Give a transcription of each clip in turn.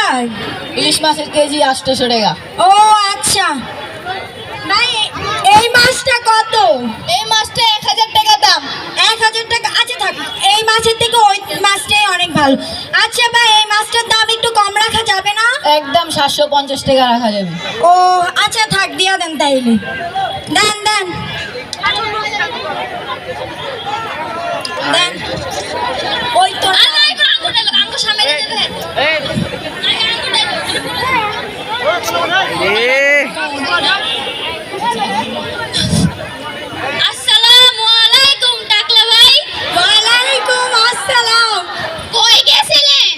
আপনার? ইলিশ মাছের কেজি 800 টাকা। ও আচ্ছা ভাই, এই মাছটা কত? এই মাছটা 1000 টাকা দাম। 1000 টাকা? আচ্ছা থাক, এই মাছের থেকে ওই মাছটাই অনেক ভালো। আচ্ছা ভাই, এই মাছটার দাম একটু কম রাখা যাবে না? একদম 750 টাকা রাখা যাবে। ও আচ্ছা থাক, দিয়া দেন তাইলে। দেন দেন দেন। ওই তো আসসালামু আলাইকুম টাকলা ভাই। ওয়ালাইকুম আসসালাম। কই গেছিলেন?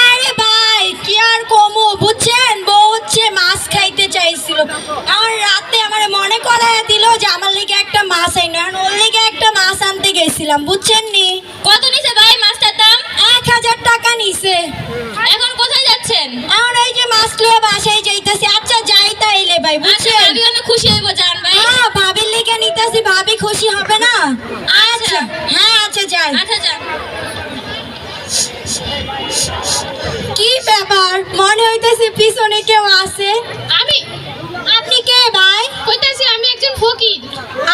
আরে ভাই কি আর কমু, বুঝছেন, বউ হচ্ছে মাছ খাইতে চাইছিল, আর রাতে আমার মনে করায় দিল যে আমার লিগে একটা মাছ আইনো, আর ওর লিগে একটা মাছ আনতে গেছিলাম, বুঝছেন নি। কত নিছে ভাই মাছটার দাম? 1000 টাকা নিছে। এখন কোথায় যাচ্ছেন? আর এই যে মাছ লয়ে বাসায় যাইতেছি। আচ্ছা যাই তাইলে ভাই, আচ্ছা বুঝছেন। আমি অনেক খুশি হইব জান ভাই। হ্যাঁ ভাবির লিগে নিতেছি, ভাবি খুশি হবে না? আচ্ছা হ্যাঁ আচ্ছা যাই। আচ্ছা যান। কি ব্যাপার, মনে হইতেছে পিছনে কেউ আছে। আমি আপনি কে ভাই? কইতাছি আমি একজন ফকির।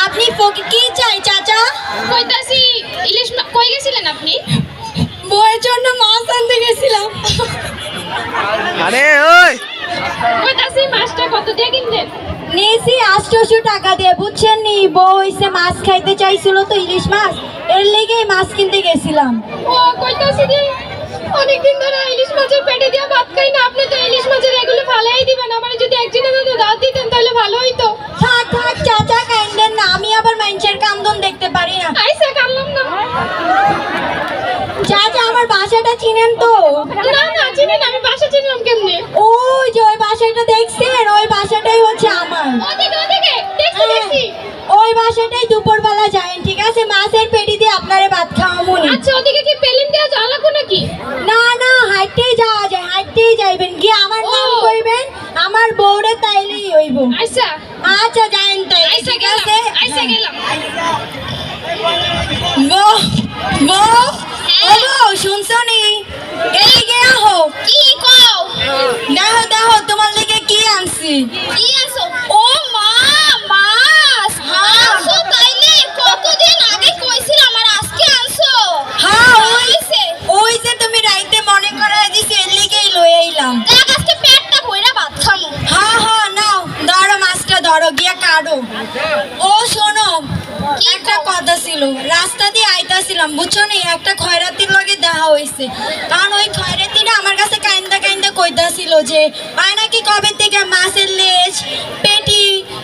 আপনি কি চাই চাচা? কইতাছি কই গেছিলেন আপনি? বউয়ের জন্য মাছ আনতে গেছিলাম। আরে ওই কইতাছি মাছটা কত দিয়ে কিনলেন? নিয়েছি 800 টাকা দিয়ে, বুঝছেন নি, বউ হইছে মাছ খাইতে চাইছিল তো, ইলিশ মাছ, এর লেগে মাছ কিনতে গেছিলাম। ও কইতাছি যে অনেকদিন ধরে ইলিশ মাছের পেটে দিয়ে ভাত খাই না, আপনি তো ইলিশ মাছের এগুলো ফালাই দিবেন, আমার যদি একদিনের মধ্যে দাঁত দিতেন তাহলে ভালো হইতো। থাক থাক চাচা, কাইন্ডেন না, আমি আবার মানুষের কান্দন দেখতে পারি না। আইসা কানলাম না। চাচা আমার বাসাটা চিনেন তো? না না চিনি না, আমি বাসা চিনলাম কেমনে? ওই যে ওই বাসাটা দেখছেন, ওই বাসাটাই হচ্ছে আমার। ওদিকে ওদিকে দেখছি হ্যাঁ, দেখছি। ওই বাসাটাই দুপুরবেলা যায়, ঠিক আছে, মাছের পেটি দিয়ে আপনারে ভাত খাওয়ামুনি। আচ্ছা ওদিকে কি পেলিন দেওয়া যাওয়া লাগবে নাকি? না না, হাঁটতেই যাওয়া যায়, হাঁটতেই যাইবেন, গিয়ে আমার নাম ও। কইবেন, আমার বউরে তাইলেই হইব। আইসা আচ্ছা যাইন তাই, আইসা ঠিক গেলাম আছে। আইসা গেলাম। বউ বউ, ও হ্যাঁ। বউ শুনছো নি? এইদিকে আহো, কি কও? দেখো দেখো তোমার লেগে কি আনছি। কি আনছো? ও মা মাছ আনছো তাইলে? কতদিন আগে কইছিলাম আর আজকে আনছো? হ্যাঁ হইছে। ওই যে তুমি রাইতে মনে করাই দিছি, এর লেগেই লয়ে আইলাম। দেখ আজকে পেটটা ভইরা ভাত খামু। হ্যাঁ হ্যাঁ নাও, ধরো মাছটা, ধরো গিয়া কাটো। ও শোনো, একটা কথা ছিল, রাস্তা দিয়ে আইতাছিলাম, বুঝছো নি, একটা খয়রাতির লগে দেখা হইছে, কারণ ওই খয়রাতিটা আমার কাছে কাইন্দা কাইন্দা কইতাছিল যে আয় নাকি কবে থেকে মাছের লেজ, পেটি,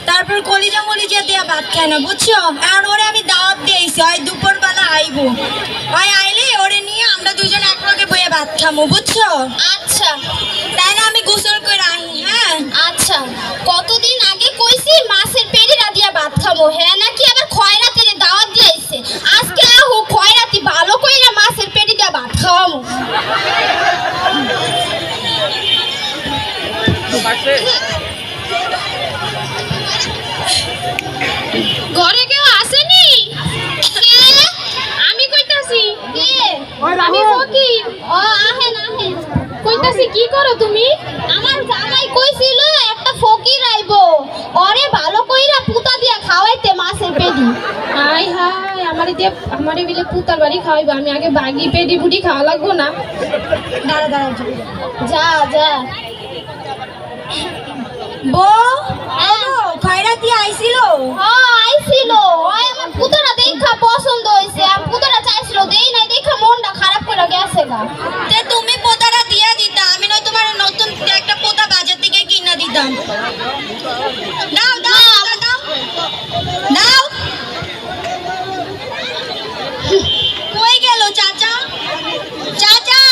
তারপর কলিজা মলিজা দিয়া ভাত খায় না, বুঝছো। আর ওরে আমি দাওয়াত দিয়েছি, ওই দুপুরবেলা আইবো, ওই আইলে ওরে নিয়ে আমরা দুজন একলগে বইয়ে ভাত খামো, বুঝছো। আচ্ছা তাই না, আমি গোসল করে আহি। হ্যাঁ আচ্ছা, কতদিন আগে কইছি মাছের পেড়িরা দিয়া ভাত খাবো, হ্যাঁ নাকি আবার খয়রাতে যে দাওয়াত দিয়েছে, আজকে আহো খয়রাতি ভালো কইরা মাছের পেড়ি দিয়া ভাত খাওয়ামু। ঘরে কেউ আসেনি? কে? আমি কইতাছি। কে? আমি ফকির। ও আহেন আহেন। কইতাছি কি করো তুমি? আমার জামাই কইছিল একটা ফকির আইবো, ওরে ভালো কইরা পুতা দিয়া খাওয়াইতে মাছের পেডি। হাই হাই, আমারে বিলে পুতার বাড়ি খাওয়াইবো, আমি আগে বাগি পেডি বুডি খাওয়া লাগবো না? দাঁড়া দাঁড়া, যা যা। বউ খয়রাতি আইছিল। আইছিল, ওই আমার পুতারা দেখা পছন্দ হইছে, আর পুতারা চাইছিল দেই নাই দেখা মনটা খারাপ করে গেছে গা। তে তুমি পোতাটা দিয়া দিতা, আমি নয় তোমার নতুন একটা পোতা বাজার থেকে কিনা দিতাম। দাও দাও পোতা দাও দাও। কই গেল চাচা? চাচা,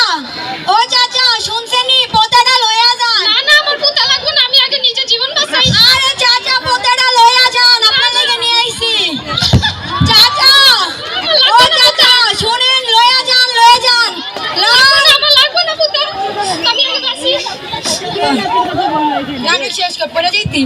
ও চাচা শুনছেনি, পোতাটা লইয়া যান। না না আমার পুতা লাগবে না, আমি আগে নিজের জীবন বাঁচাই। আরে চাচা পোতাটা লইয়া যান, আপনার লাগে নিয়ে আইছি। চাচা, ও চাচা শুনেন, লইয়া যান লইয়া যান। আমার লাগবে না পুতা, আমি আগে বাঁচি। গান শেষ কর, পরে যাইতি।